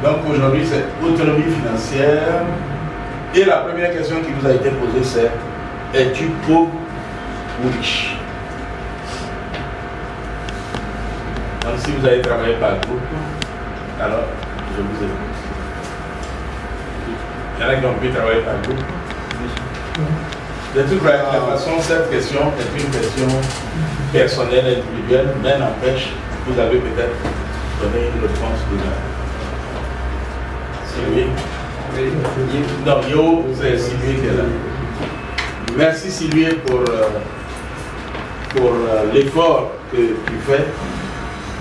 Donc aujourd'hui, c'est autonomie financière. Et la première question qui vous a été posée, c'est: es-tu pauvre ou riche? Donc si vous avez travaillé par groupe, alors je vous écoute. Il y en a qui ont pu travailler par groupe. De toute façon, cette question est une question personnelle, individuelle, mais n'empêche, vous avez peut-être donné une réponse de la. Sylvie. Non, Yo, c'est Sylvie qui est là. Merci Sylvie pour l'effort que tu fais.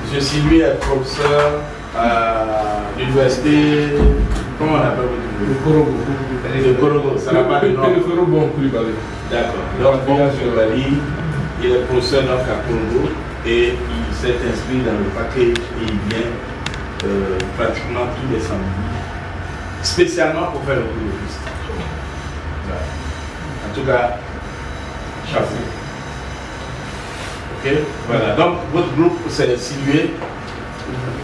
Monsieur Sylvie est professeur à l'université. Comment on appelle votre Korogo. De Korogo, ça n'a pas de nom. D'accord. Donc, bon, M. Bali, il est professeur donc à Korogo et il s'est inscrit dans le package et il vient pratiquement tous les samedis, spécialement pour faire le cours de liste. En tout cas, chapeau. Ok, voilà. Donc, votre groupe, c'est Sylvie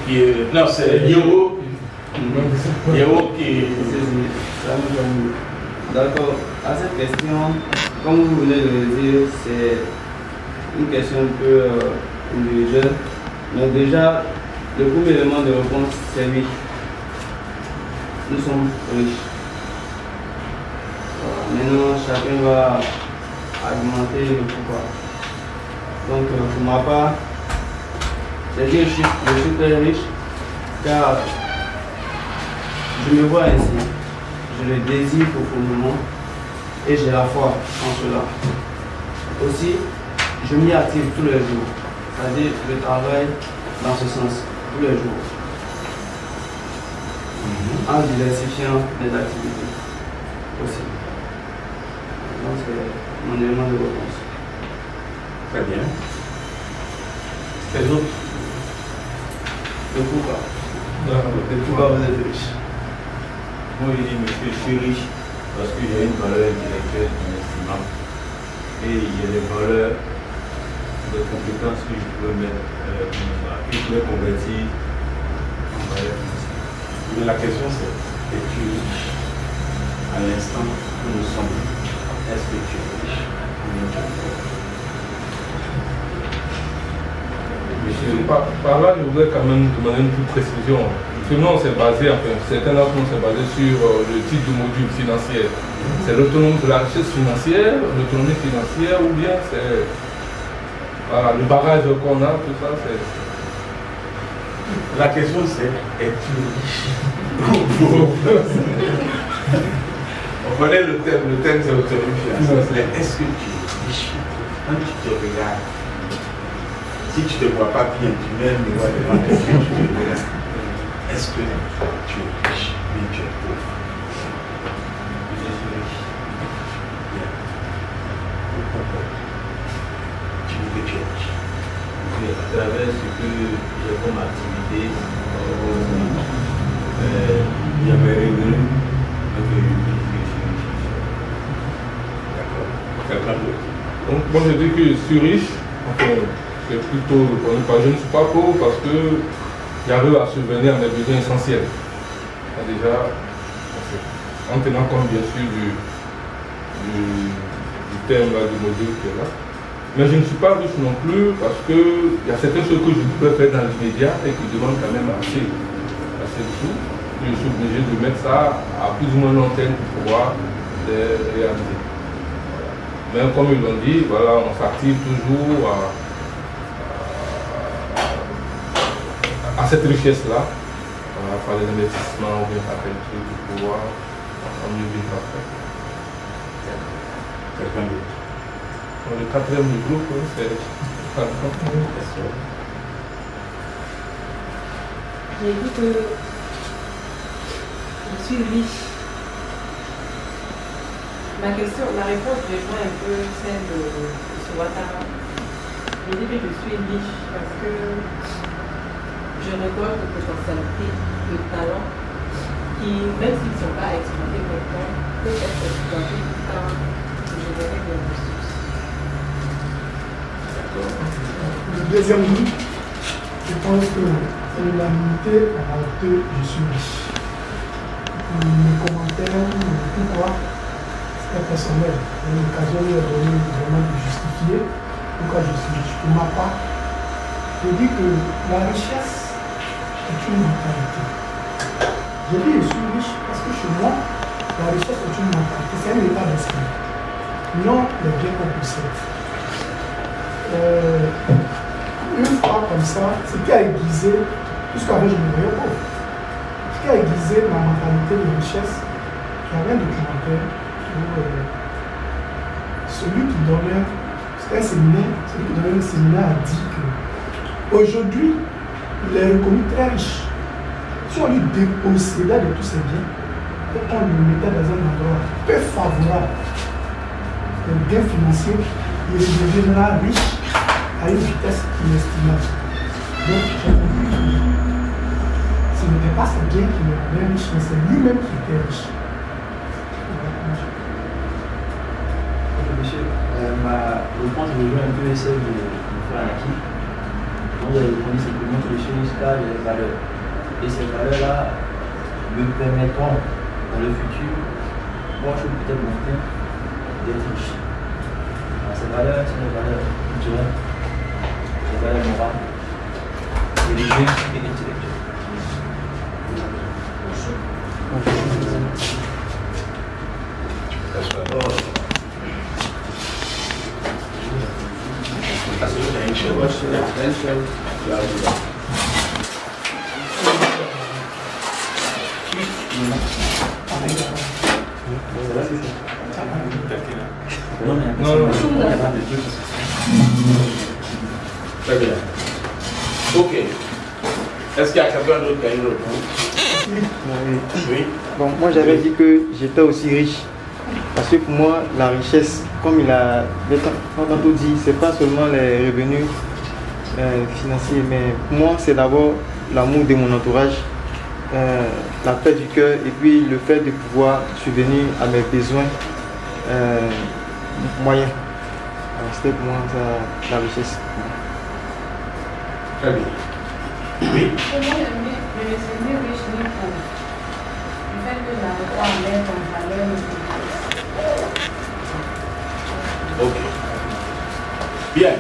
qui est. Non, c'est Yoro. Yoro qui. D'accord. À cette question, comme vous venez de le dire, c'est une question un peu individuelle. Mais déjà, le premier élément de réponse, c'est oui. Nous sommes riches. Maintenant, chacun va argumenter le pourquoi. Donc, pour ma part, c'est dire que je suis très riche car je me vois ainsi. Je le désire profondément et j'ai la foi en cela. Aussi, je m'y active tous les jours, c'est-à-dire je travaille dans ce sens tous les jours, en diversifiant les activités aussi. Donc c'est mon élément de réponse. Très bien. Les autres? Le pourquoi? Le pourquoi vous êtes riche? Moi, je dis, monsieur, je suis riche parce que j'ai une valeur intellectuelle inestimable et j'ai des valeurs, des compétences que je peux mettre, que je peux convertir en valeur financière. Mais la question c'est: es-tu riche? À l'instant où nous sommes, est-ce que tu es riche? Monsieur, par là, je voudrais quand même demander une petite précision. Nous, on s'est basé, enfin, certains d'entre nous s'est basé sur le titre du module financier. C'est l'autonomie de la richesse financière, l'autonomie financière, ou bien c'est voilà, le bagage qu'on a, tout ça, c'est. La question c'est: es-tu riche? On connaît le thème c'est l'autonomie financière. Mais est-ce que tu es riche? Quand tu te regardes, si tu ne te vois pas bien, tu mets le doigt devant tes yeux, tu te regardes. Est-ce que tu es riche ou tu es pauvre? Je suis riche. Bien. Tu dis que tu es riche. Et à travers ce que j'ai comme activité, il y a mes revenus, donc je suis riche. D'accord. Quelqu'un d'autre? Donc, moi je dis que je suis riche, enfin, c'est plutôt le premier pas. Je ne suis pas pauvre parce que j'arrive à subvenir à mes besoins essentiels. Déjà, en tenant compte bien sûr du thème là, du module qui est là. Mais je ne suis pas riche non plus parce qu'il y a certaines choses que je peux faire dans l'immédiat et qui demandent quand même assez de sous. Je suis obligé de mettre ça à plus ou moins long terme pour pouvoir les réaliser. Voilà. Mais comme ils l'ont dit, voilà, on s'active toujours à cette richesse-là, à faire des investissements ou bien faire quelque chose pour pouvoir mieux vivre après. Quelqu'un d'autre? Le quatrième du groupe, c'est j'ai dit que je suis riche. Ma réponse rejoint un peu celle de M. Ouattara. Je dis que je suis riche parce que je récolte de potentialités, de talents qui, même s'ils ne sont pas exploités maintenant, peuvent être exploités plus tard pour générer des ressources. D'accord. Le deuxième groupe, je pense que C'est l'unanimité à la hauteur, je suis riche. Mes commentaires, pourquoi, c'est personnel. L'occasion de donner vraiment de justifier pourquoi je suis riche. Pour ma part, je dis que la richesse est une mentalité. Je dis je suis riche parce que chez moi, la richesse est une mentalité, c'est un état d'esprit. Non les biens qu'on possède. Une fois comme ça, ce qui a aiguisé, puisqu'avant je me voyais pauvre, ce qui a aiguisé ma mentalité de richesse, il y avait un documentaire où celui qui donnait, c'était un séminaire, celui qui donnait le séminaire a dit qu'aujourd'hui, il est reconnu très riche. Si on lui dépossédait de tous ses biens, et qu'on le mettait dans un endroit peu favorable, le gain financier, il deviendra riche à une vitesse inestimable. Donc, j'ai compris que ce n'était pas ses biens qui le rendaient riche, mais c'est lui-même qui était riche. Monsieur, ma réponse rejoint un peu celle de mon frère Anaki. Donc, j'ai répondu simplement que je suis riche car j'ai des valeurs. Et ces valeurs-là me permettront dans le futur, moi je suis peut-être monter, d'être riche. Alors, ces valeurs sont des valeurs culturelles, des valeurs morales, religieuses et intellectuelles. Non. Très bien. Ok. Est-ce qu'il y a quelqu'un d'autre qui a une réponse? Oui. Bon, moi j'avais dit que j'étais aussi riche. Parce que pour moi, la richesse, comme il a tantôt dit, c'est pas seulement les revenus financiers, mais pour moi c'est d'abord l'amour de mon entourage, la paix du cœur et puis le fait de pouvoir subvenir à mes besoins moyens. C'était pour moi ça, la richesse. Très bien. Oui. Pour moi, le ni riche ni pauvre. Le fait que j'arrive à mettre en valeur mes richesses. Ok. Bien.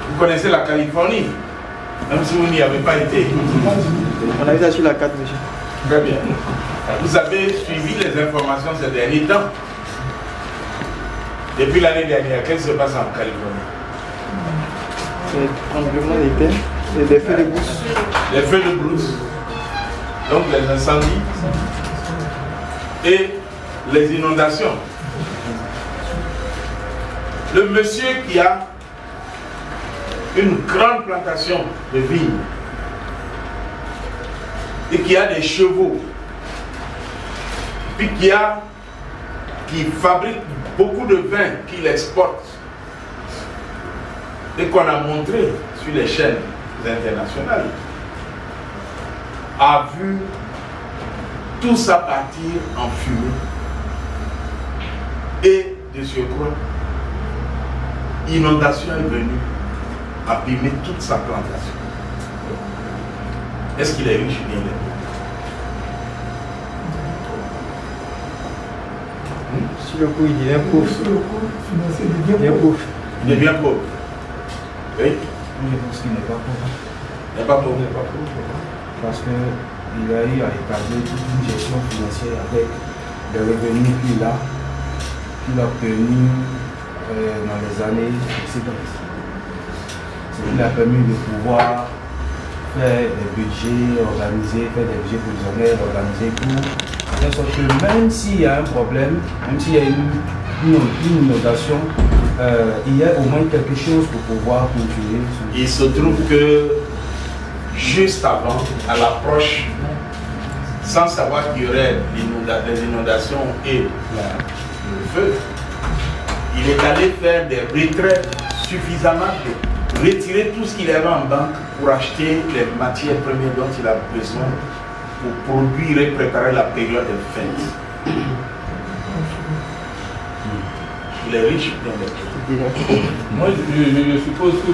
Vous connaissez la Californie, même si vous n'y avez pas été. On a vu ça sur la carte, monsieur. Très bien. Vous avez suivi les informations ces derniers temps. Depuis l'année dernière, qu'est-ce qui se passe en Californie? Les tremblements de terre et des feux de brousse. Les feux de brousse, donc les incendies et les inondations. Le monsieur qui a une grande plantation de vignes et qui a des chevaux, puis qui fabrique beaucoup de vin qu'il exporte et qu'on a montré sur les chaînes internationales, a vu tout ça partir en fumée et de surcroît, inondation est venue abîmer toute sa plantation. Est-ce qu'il est riche ou bien il est pauvre? Sur le coup, il devient pauvre. Sur le coup financier, il Il devient pauvre. Il devient pauvre. Oui. Je pense qu'il n'est pas pauvre. Il n'est pas pauvre. Parce qu'il a eu à établir toute une gestion financière avec les revenus qu'il a obtenus dans les années précédentes. Ce qui lui a permis de pouvoir faire des budgets organisés, faire des budgets prévisionnels organisés pour faire en sorte que même s'il y a un problème, même s'il y a une inondation, il y a au moins quelque chose pour pouvoir continuer. Il se trouve que juste avant, à l'approche, sans savoir qu'il y aurait des inondations et le feu, il est allé faire des retraits suffisamment de retirer tout ce qu'il avait en banque pour acheter les matières premières dont il a besoin pour produire et préparer la période de fête. Il est riche, bien. Moi, je suppose que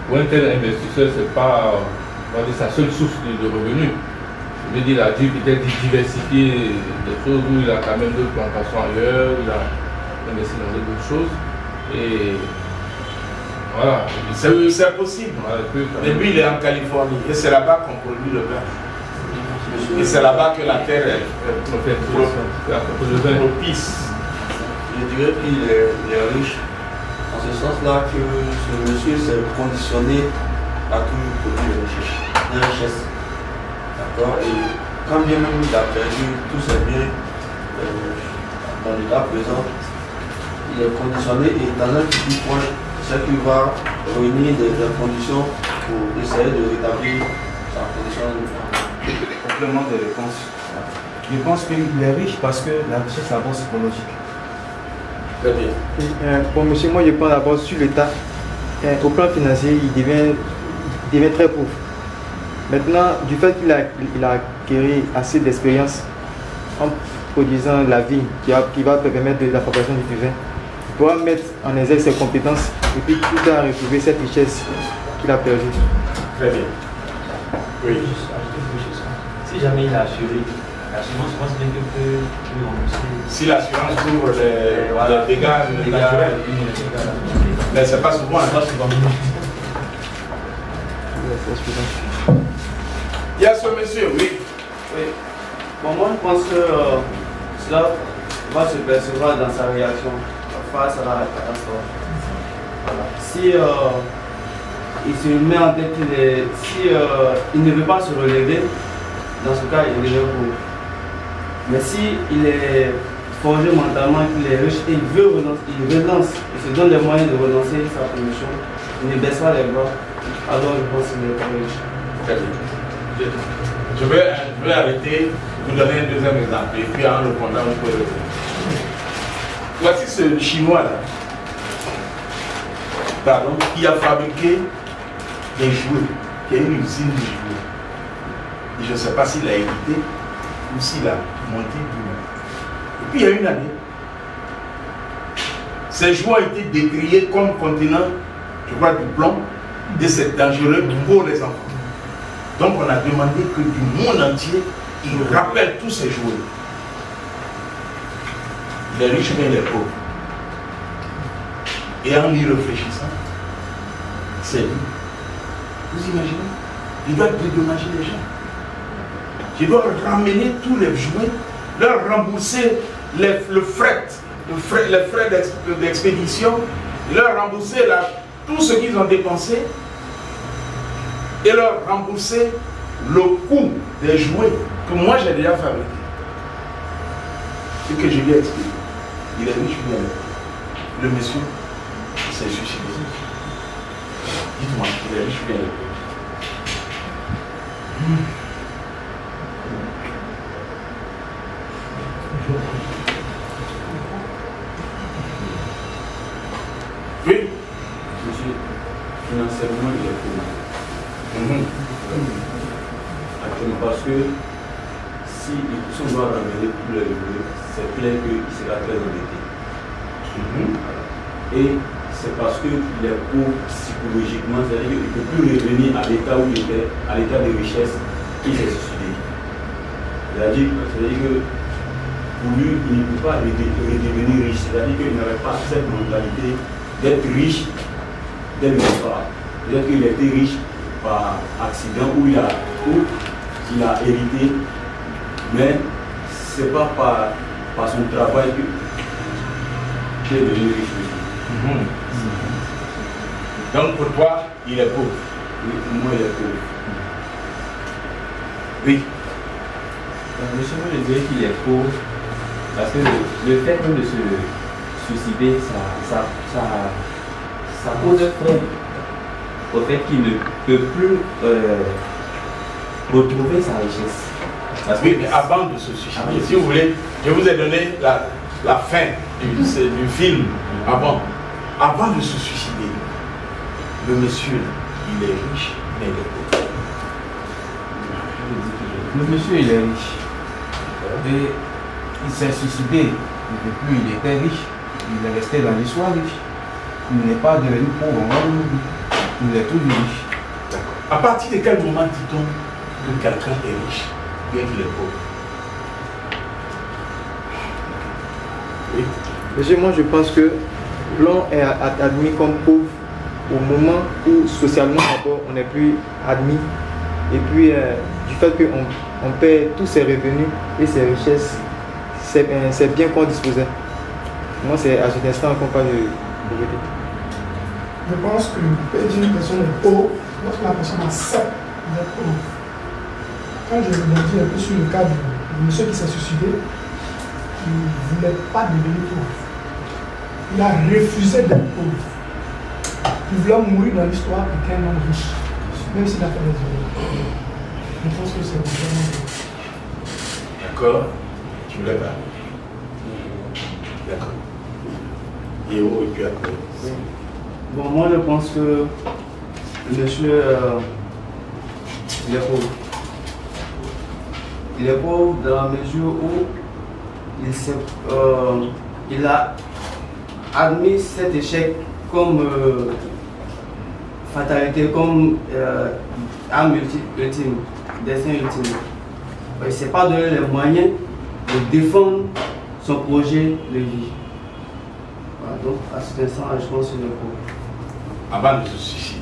pour pour un tel investisseur, c'est pas on va dire, sa seule source de revenus. Je veux dire, il a dû peut-être diversifier des choses où il a quand même d'autres plantations ailleurs, il a investi dans d'autres choses. Et voilà. C'est possible. Mais lui, il est en Californie et c'est là-bas qu'on produit le vin. Et c'est là-bas que la terre est propice. Je dirais qu'il est riche, en ce sens-là que ce monsieur s'est conditionné à toujours produire la richesse. D'accord. Et quand bien même il a perdu tous ses biens dans l'état présent, il est conditionné et dans un petit point, c'est qu'il va réunir des conditions pour essayer de rétablir sa condition. Complément de réponse. Je pense qu'il est riche parce que la richesse est d'abord psychologique. Très bien. Bon, monsieur, moi je prends d'abord sur l'État. Au plan financier, il devient très pauvre. Maintenant, du fait qu'il a acquis assez d'expérience en produisant la vigne qui va permettre de la fabrication du vin, il pourra mettre en exergue ses compétences et puis tout à retrouver cette richesse qu'il a perdue. Très bien. Oui. Si jamais il a assuré, l'assurance, je pense bien que peut lui rembourser. Si l'assurance couvre les dégâts naturels, mais c'est pas souvent. Il y a ce monsieur, oui. Oui. Bon, moi je pense que cela va se percevoir dans sa réaction face à la catastrophe. Voilà. Si il se met en tête si il ne veut pas se relever, dans ce cas il devient pauvre. Mais si il est forgé mentalement, qu'il est riche et il veut renoncer, il relance, il se donne les moyens de relancer sa promotion, il ne baisse pas les bras, alors je pense qu'il est pas riche. Très bien. Je vais arrêter, vous donner un deuxième exemple, et puis en répondant, vous pouvez répondre. Voici ce Chinois-là, pardon, qui a fabriqué des jouets, qui a une usine de jouets. Et je ne sais pas s'il a évité ou s'il a monté lui-même. Et puis il y a une année, ces jouets ont été décriés comme contenant, je crois, du plomb, et c'est dangereux pour les enfants. Donc on a demandé que du monde entier, il rappelle tous ces jouets. Les riches mais les pauvres. Et en y réfléchissant, c'est lui. Vous imaginez? Il doit dédommager les gens. Il doit ramener tous les jouets, leur rembourser les frais d'expédition, leur rembourser tout ce qu'ils ont dépensé et leur rembourser le coût des jouets que moi j'ai déjà fabriqué. Ce que je lui ai expliqué. Il est riche, le monsieur s'est suicidé. Dites-moi, il est riche bien. Oui. Monsieur, financièrement, il est pauvre. Actuellement, parce que si on doit ramener tous les revenus, c'est clair qu'il sera très endetté. Et c'est parce qu'il est pauvre psychologiquement, c'est-à-dire qu'il ne peut plus revenir à l'état où il était, à l'état de richesse qu'il s'est suicidé. C'est-à-dire que pour lui, il ne peut pas redevenir riche, c'est-à-dire qu'il n'avait pas cette mentalité d'être riche dès le départ. C'est-à-dire qu'il était riche par accident où il a hérité, mais ce n'est pas par son travail qu'il est devenu riche. Donc pour toi, il est pauvre. Oui, pour moi, il est pauvre. Oui. Monsieur, moi je dirais qu'il est pauvre parce que le fait même de se suicider, ça pose fond au fait qu'il ne peut plus retrouver sa richesse. Parce que, oui, mais avant de se suicider, si vous voulez, je vous ai donné la fin du film. Avant de se suicider, le monsieur, il est riche, mais il est pauvre. Le monsieur, il est riche. Et il s'est suicidé. Depuis, il était riche. Il est resté dans l'histoire riche. Il n'est pas devenu pauvre. Il est tout riche. D'accord. À partir de quel moment dit-on que quelqu'un est riche, bien qu'il est pauvre? Oui. Monsieur, moi je pense que l'on est admis comme pauvre au moment où socialement d'abord on n'est plus admis. Et puis du fait qu'on perd tous ses revenus et ses richesses, c'est bien qu'on disposait. Moi c'est à cet instant qu'on parle de pauvreté. Je pense que peut dire une personne est pauvre lorsque la personne accepte d'être pauvre. Quand je rebondis un peu sur le cas de monsieur qui s'est suicidé, il ne voulait pas devenir pauvre. Il a refusé d'être pauvre. Il voulait mourir dans l'histoire de qu'un homme riche, même s'il a fait des erreurs. Je pense que c'est vraiment bon. D'accord. Tu voulais pas? D'accord. Et où tu as quoi? Bon, moi je pense que le monsieur, il est pauvre. Il est pauvre dans la mesure où il a admis cet échec comme fatalité, comme âme ultime, destin ultime. Il ne s'est pas donné les moyens de défendre son projet de vie. Voilà, donc à cet instant, je pense que c'est le pauvre. Avant de se suicider,